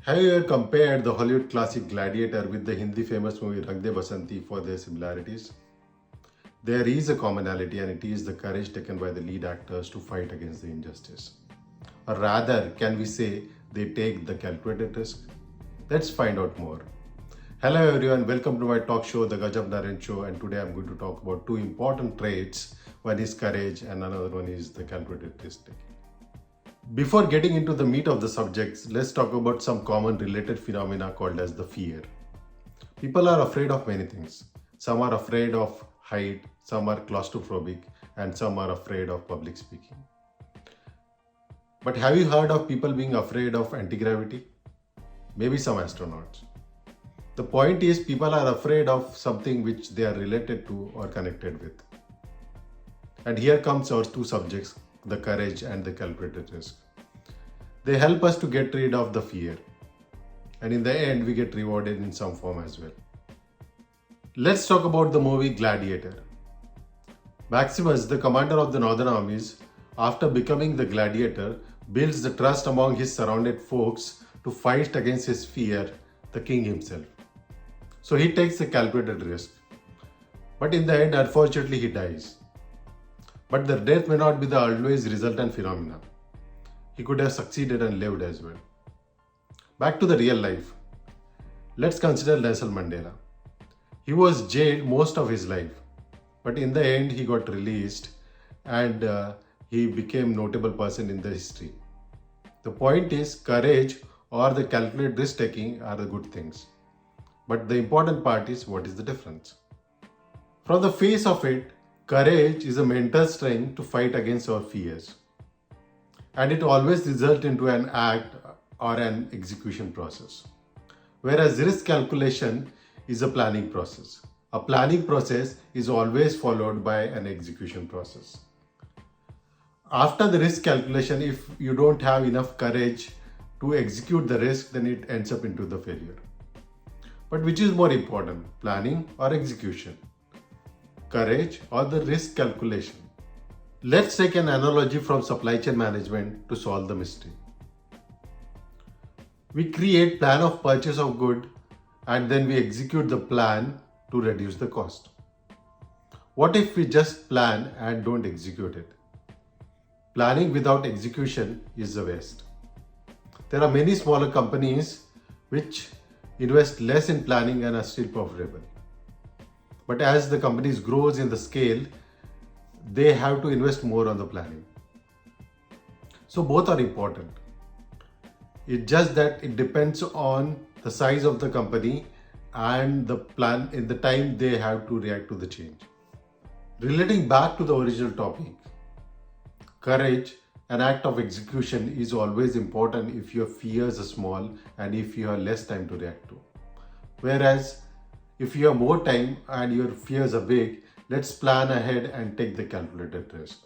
Have you ever compared the Hollywood classic Gladiator with the Hindi famous movie Rang De Basanti for their similarities? There is a commonality, and it is the courage taken by the lead actors to fight against the injustice. Or rather, can we say they take the calculated risk? Let's find out more. Hello everyone, welcome to my talk show, the Gajab Naren Show, and today I'm going to talk about two important traits. One is courage and another one is the calculated risk taking. Before getting into the meat of the subjects, let's talk about some common related phenomena called as the fear. People are afraid of many things. Some are afraid of height, some are claustrophobic, and some are afraid of public speaking. But have you heard of people being afraid of anti-gravity? Maybe some astronauts. The point is, people are afraid of something which they are related to or connected with. And here comes our two subjects, the courage and the calculated risk. They help us to get rid of the fear. And in the end, we get rewarded in some form as well. Let's talk about the movie Gladiator. Maximus, the commander of the Northern armies, after becoming the gladiator, builds the trust among his surrounded folks to fight against his fear, the king himself. So he takes the calculated risk. But in the end, unfortunately, he dies. But the death may not be the always resultant phenomena. He could have succeeded and lived as well. Back to the real life. Let's consider Nelson Mandela. He was jailed most of his life, but in the end he got released and he became notable person in the history. The point is, courage or the calculated risk taking are the good things. But the important part is, what is the difference? From the face of it, courage is a mental strength to fight against our fears. And it always results into an act or an execution process. Whereas risk calculation is a planning process. A planning process is always followed by an execution process. After the risk calculation, if you don't have enough courage to execute the risk, then it ends up into the failure. But which is more important, planning or execution? Courage or the risk calculation? Let's take an analogy from supply chain management to solve the mystery. We create plan of purchase of good and then we execute the plan to reduce the cost. What if we just plan and don't execute it? Planning without execution is the waste. There are many smaller companies which invest less in planning and are still profitable. But as the companies grows in the scale, they have to invest more on the planning. So both are important. It's just that it depends on the size of the company and the plan in the time they have to react to the change. Relating back to the original topic, courage, an act of execution, is always important if your fears are small and if you have less time to react to. Whereas if you have more time and your fears are big, let's plan ahead and take the calculated risk.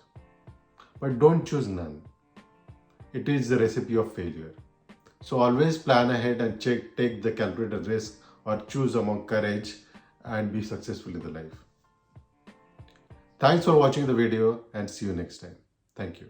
But don't choose none. It is the recipe of failure. So always plan ahead and take the calculated risk or choose among courage and be successful in the life. Thanks for watching the video and see you next time. Thank you.